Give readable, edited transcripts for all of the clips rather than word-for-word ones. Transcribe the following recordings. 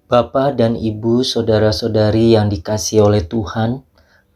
Bapak dan Ibu, saudara-saudari yang dikasihi oleh Tuhan,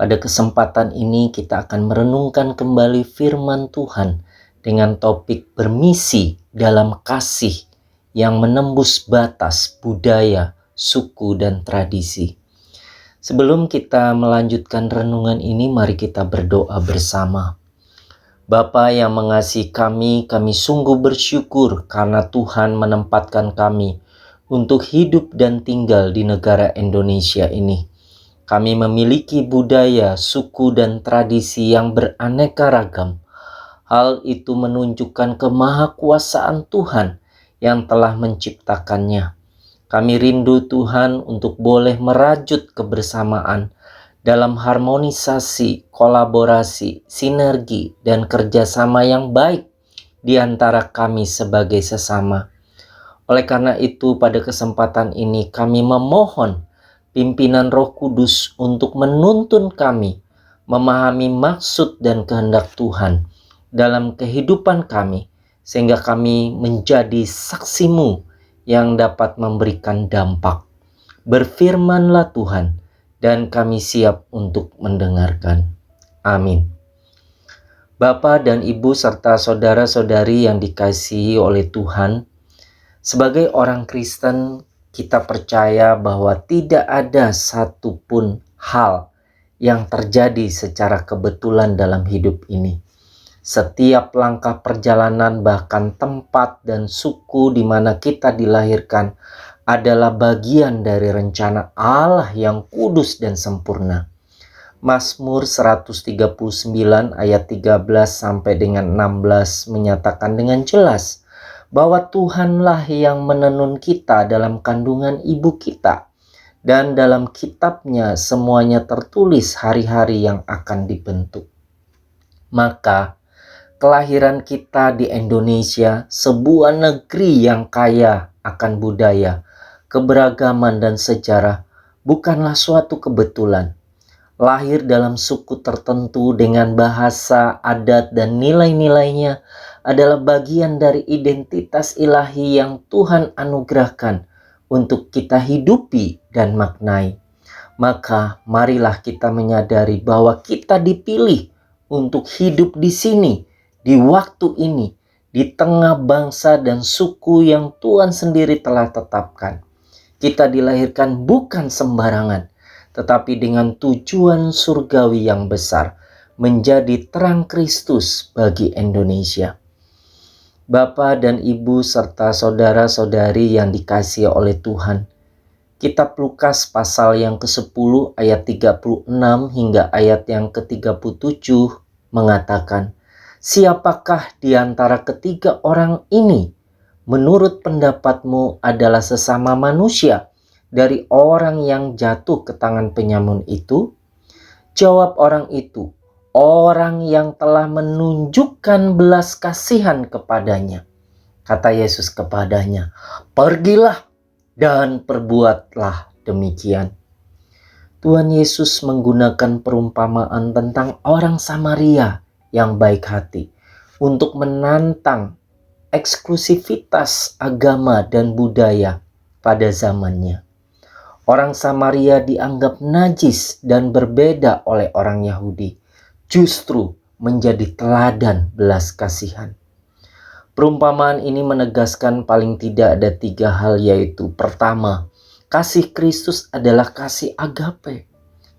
pada kesempatan ini kita akan merenungkan kembali firman Tuhan dengan topik bermisi dalam kasih yang menembus batas budaya, suku, dan tradisi. Sebelum kita melanjutkan renungan ini, mari kita berdoa bersama. Bapa yang mengasihi kami sungguh bersyukur karena Tuhan menempatkan kami untuk hidup dan tinggal di negara Indonesia ini. Kami memiliki budaya, suku, dan tradisi yang beraneka ragam. Hal itu menunjukkan kemahakuasaan Tuhan yang telah menciptakannya. Kami rindu Tuhan untuk boleh merajut kebersamaan dalam harmonisasi, kolaborasi, sinergi, dan kerjasama yang baik di antara kami sebagai sesama. Oleh karena itu, pada kesempatan ini kami memohon pimpinan Roh Kudus untuk menuntun kami memahami maksud dan kehendak Tuhan dalam kehidupan kami, sehingga kami menjadi saksi-Mu yang dapat memberikan dampak. Berfirmanlah Tuhan, dan kami siap untuk mendengarkan. Amin. Bapak dan Ibu serta saudara-saudari yang dikasihi oleh Tuhan, sebagai orang Kristen, kita percaya bahwa tidak ada satupun hal yang terjadi secara kebetulan dalam hidup ini. Setiap langkah perjalanan, bahkan tempat dan suku di mana kita dilahirkan, adalah bagian dari rencana Allah yang kudus dan sempurna. Mazmur 139 ayat 13 sampai dengan 16 menyatakan dengan jelas bahwa Tuhanlah yang menenun kita dalam kandungan ibu kita, dan dalam kitabnya semuanya tertulis hari-hari yang akan dibentuk. Maka kelahiran kita di Indonesia, sebuah negeri yang kaya akan budaya, keberagaman, dan sejarah, bukanlah suatu kebetulan. Lahir dalam suku tertentu dengan bahasa, adat, dan nilai-nilainya adalah bagian dari identitas ilahi yang Tuhan anugerahkan untuk kita hidupi dan maknai. Maka marilah kita menyadari bahwa kita dipilih untuk hidup di sini, di waktu ini, di tengah bangsa dan suku yang Tuhan sendiri telah tetapkan. Kita dilahirkan bukan sembarangan, tetapi dengan tujuan surgawi yang besar, menjadi terang Kristus bagi Indonesia. Bapak dan Ibu serta saudara-saudari yang dikasihi oleh Tuhan, Kitab Lukas pasal yang ke-10 ayat 36 hingga ayat yang ke-37 mengatakan, "Siapakah di antara ketiga orang ini menurut pendapatmu adalah sesama manusia dari orang yang jatuh ke tangan penyamun itu?" Jawab orang itu, "Orang yang telah menunjukkan belas kasihan kepadanya." Kata Yesus kepadanya, "Pergilah dan perbuatlah demikian." Tuhan Yesus menggunakan perumpamaan tentang orang Samaria yang baik hati untuk menantang eksklusivitas agama dan budaya pada zamannya. Orang Samaria dianggap najis dan berbeda oleh orang Yahudi, justru menjadi teladan belas kasihan. Perumpamaan ini menegaskan paling tidak ada 3 hal, yaitu pertama, kasih Kristus adalah kasih agape,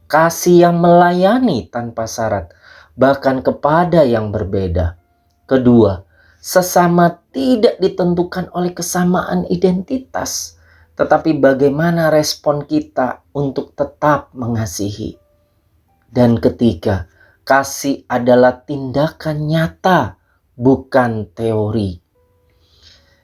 kasih yang melayani tanpa syarat, bahkan kepada yang berbeda. Kedua, sesama tidak ditentukan oleh kesamaan identitas, tetapi bagaimana respon kita untuk tetap mengasihi. Dan ketiga, kasih adalah tindakan nyata, bukan teori.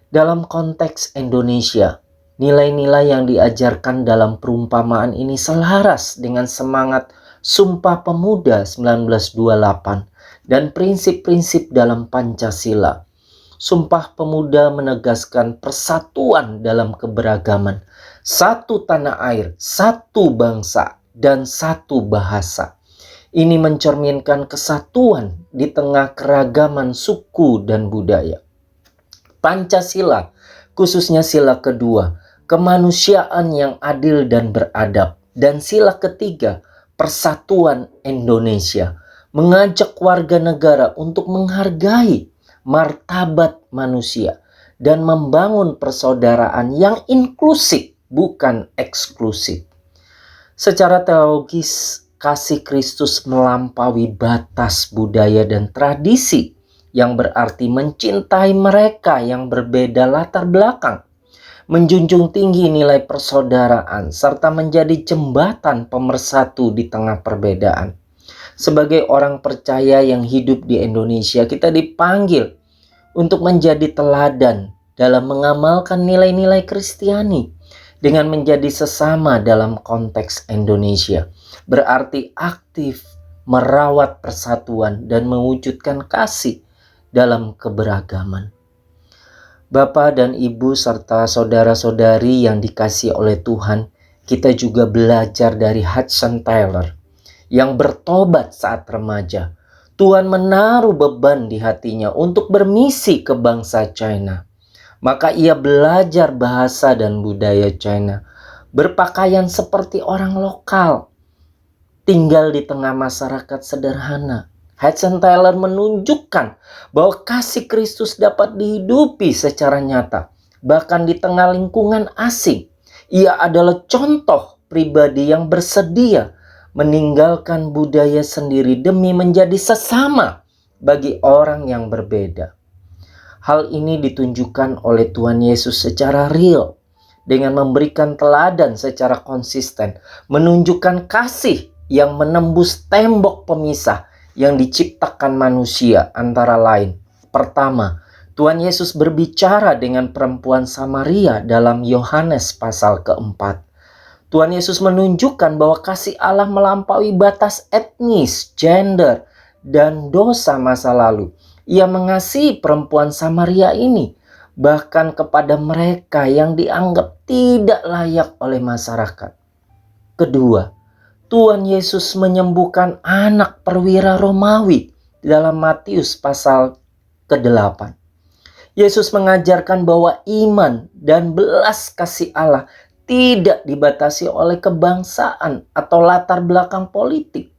Dalam konteks Indonesia, nilai-nilai yang diajarkan dalam perumpamaan ini selaras dengan semangat Sumpah Pemuda 1928 dan prinsip-prinsip dalam Pancasila. Sumpah Pemuda menegaskan persatuan dalam keberagaman, satu tanah air, satu bangsa, dan satu bahasa. Ini mencerminkan kesatuan di tengah keragaman suku dan budaya. Pancasila, khususnya sila kedua, kemanusiaan yang adil dan beradab. Dan sila ketiga, persatuan Indonesia, mengajak warga negara untuk menghargai martabat manusia dan membangun persaudaraan yang inklusif, bukan eksklusif. Secara teologis, kasih Kristus melampaui batas budaya dan tradisi, yang berarti mencintai mereka yang berbeda latar belakang, menjunjung tinggi nilai persaudaraan, serta menjadi jembatan pemersatu di tengah perbedaan. Sebagai orang percaya yang hidup di Indonesia, kita dipanggil untuk menjadi teladan dalam mengamalkan nilai-nilai Kristiani dengan menjadi sesama dalam konteks Indonesia. Berarti aktif merawat persatuan dan mewujudkan kasih dalam keberagaman. Bapak dan Ibu serta saudara-saudari yang dikasihi oleh Tuhan, kita juga belajar dari Hudson Taylor yang bertobat saat remaja. Tuhan menaruh beban di hatinya untuk bermisi ke bangsa China. Maka ia belajar bahasa dan budaya China, berpakaian seperti orang lokal, tinggal di tengah masyarakat sederhana. Hudson Taylor menunjukkan bahwa kasih Kristus dapat dihidupi secara nyata, bahkan di tengah lingkungan asing. Ia adalah contoh pribadi yang bersedia meninggalkan budaya sendiri demi menjadi sesama bagi orang yang berbeda. Hal ini ditunjukkan oleh Tuhan Yesus secara real dengan memberikan teladan secara konsisten, menunjukkan kasih yang menembus tembok pemisah yang diciptakan manusia, antara lain. Pertama, Tuhan Yesus berbicara dengan perempuan Samaria dalam Yohanes pasal keempat. Tuhan Yesus menunjukkan bahwa kasih Allah melampaui batas etnis, gender, dan dosa masa lalu. Ia mengasihi perempuan Samaria ini, bahkan kepada mereka yang dianggap tidak layak oleh masyarakat. Kedua, Tuhan Yesus menyembuhkan anak perwira Romawi dalam Matius pasal ke-8. Yesus mengajarkan bahwa iman dan belas kasih Allah tidak dibatasi oleh kebangsaan atau latar belakang politik.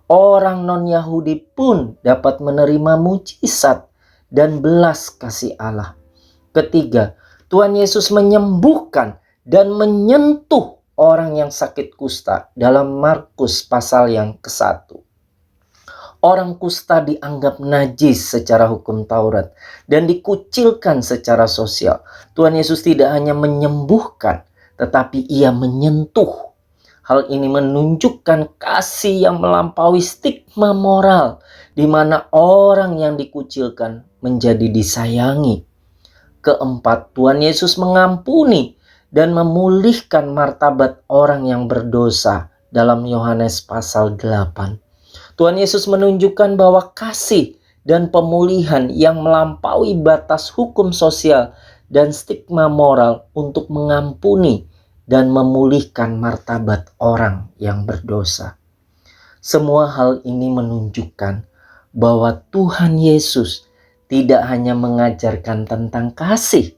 Orang non-Yahudi pun dapat menerima mujizat dan belas kasih Allah. Ketiga, Tuhan Yesus menyembuhkan dan menyentuh orang yang sakit kusta dalam Markus pasal yang ke-1. Orang kusta dianggap najis secara hukum Taurat dan dikucilkan secara sosial. Tuhan Yesus tidak hanya menyembuhkan, tetapi ia menyentuh. Hal ini menunjukkan kasih yang melampaui stigma moral, di mana orang yang dikucilkan menjadi disayangi. Keempat, Tuhan Yesus mengampuni dan memulihkan martabat orang yang berdosa dalam Yohanes pasal 8. Tuhan Yesus menunjukkan bahwa kasih dan pemulihan yang melampaui batas hukum sosial dan stigma moral untuk mengampuni dan memulihkan martabat orang yang berdosa. Semua hal ini menunjukkan bahwa Tuhan Yesus tidak hanya mengajarkan tentang kasih,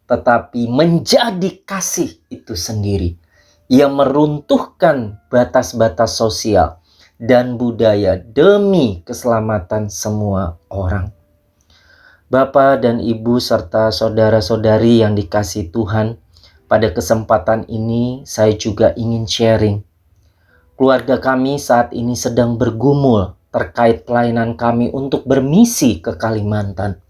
tetapi menjadi kasih itu sendiri. Ia meruntuhkan batas-batas sosial dan budaya demi keselamatan semua orang. Bapak dan Ibu serta saudara-saudari yang dikasihi Tuhan, pada kesempatan ini saya juga ingin sharing. Keluarga kami saat ini sedang bergumul terkait pelayanan kami untuk bermisi ke Kalimantan.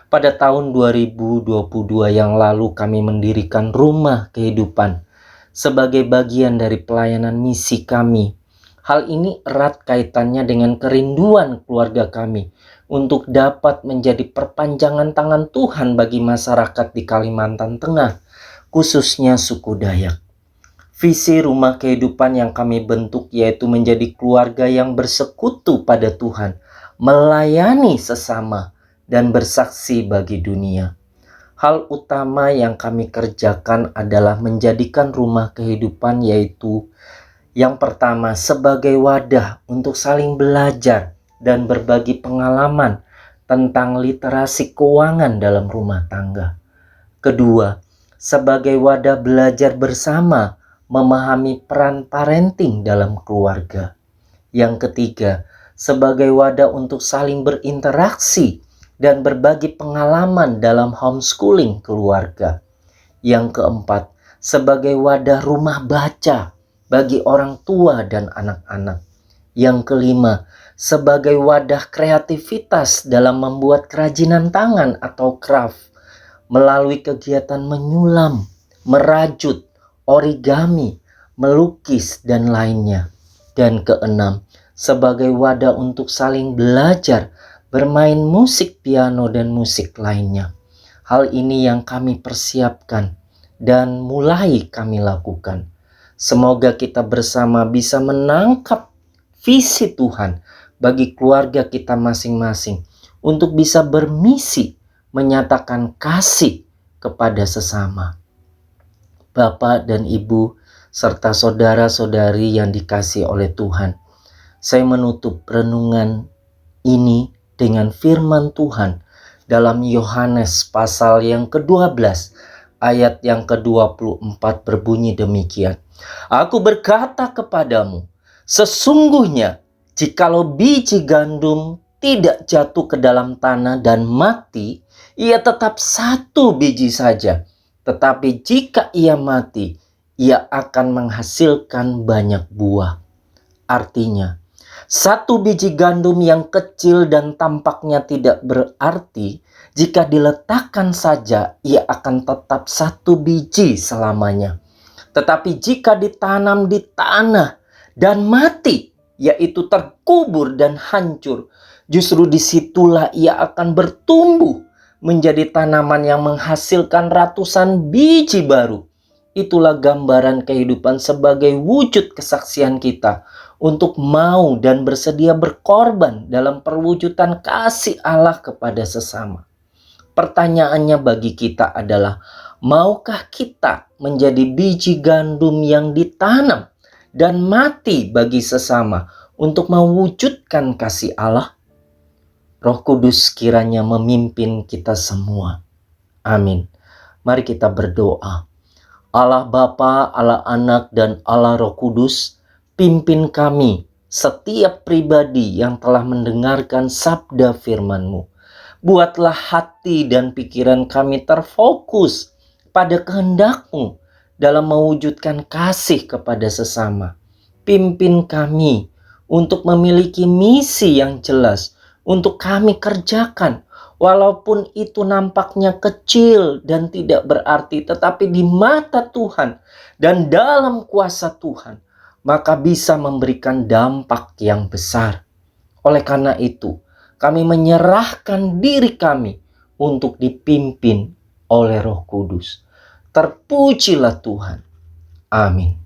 Pada tahun 2022 yang lalu kami mendirikan Rumah Kehidupan sebagai bagian dari pelayanan misi kami. Hal ini erat kaitannya dengan kerinduan keluarga kami untuk dapat menjadi perpanjangan tangan Tuhan bagi masyarakat di Kalimantan Tengah, khususnya suku Dayak. Visi Rumah Kehidupan yang kami bentuk yaitu menjadi keluarga yang bersekutu pada Tuhan, melayani sesama, dan bersaksi bagi dunia. Hal utama yang kami kerjakan adalah menjadikan Rumah Kehidupan yaitu yang pertama sebagai wadah untuk saling belajar dan berbagi pengalaman tentang literasi keuangan dalam rumah tangga. Kedua, sebagai wadah belajar bersama memahami peran parenting dalam keluarga. Yang ketiga, sebagai wadah untuk saling berinteraksi dan berbagi pengalaman dalam homeschooling keluarga. Yang keempat, sebagai wadah rumah baca bagi orang tua dan anak-anak. Yang kelima, sebagai wadah kreativitas dalam membuat kerajinan tangan atau craft melalui kegiatan menyulam, merajut, origami, melukis, dan lainnya. Dan keenam, sebagai wadah untuk saling belajar bermain musik piano dan musik lainnya. Hal ini yang kami persiapkan dan mulai kami lakukan. Semoga kita bersama bisa menangkap visi Tuhan bagi keluarga kita masing-masing untuk bisa bermisi menyatakan kasih kepada sesama. Bapak dan Ibu serta saudara-saudari yang dikasihi oleh Tuhan, saya menutup renungan ini dengan firman Tuhan dalam Yohanes pasal yang ke-12 ayat yang ke-24 berbunyi demikian. Aku berkata kepadamu, sesungguhnya jikalau biji gandum tidak jatuh ke dalam tanah dan mati, ia tetap satu biji saja. Tetapi jika ia mati, ia akan menghasilkan banyak buah. Artinya, satu biji gandum yang kecil dan tampaknya tidak berarti, jika diletakkan saja, ia akan tetap satu biji selamanya. Tetapi jika ditanam di tanah dan mati, yaitu terkubur dan hancur, justru disitulah ia akan bertumbuh menjadi tanaman yang menghasilkan ratusan biji baru. Itulah gambaran kehidupan sebagai wujud kesaksian kita untuk mau dan bersedia berkorban dalam perwujudan kasih Allah kepada sesama. Pertanyaannya bagi kita adalah, maukah kita menjadi biji gandum yang ditanam dan mati bagi sesama untuk mewujudkan kasih Allah? Roh Kudus kiranya memimpin kita semua. Amin. Mari kita berdoa. Allah Bapa, Allah Anak, dan Allah Roh Kudus, pimpin kami, setiap pribadi yang telah mendengarkan sabda firman-Mu. Buatlah hati dan pikiran kami terfokus pada kehendak-Mu dalam mewujudkan kasih kepada sesama. Pimpin kami untuk memiliki misi yang jelas untuk kami kerjakan. Walaupun itu nampaknya kecil dan tidak berarti, tetapi di mata Tuhan dan dalam kuasa Tuhan, maka bisa memberikan dampak yang besar. Oleh karena itu, kami menyerahkan diri kami untuk dipimpin oleh Roh Kudus. Terpujilah Tuhan. Amin.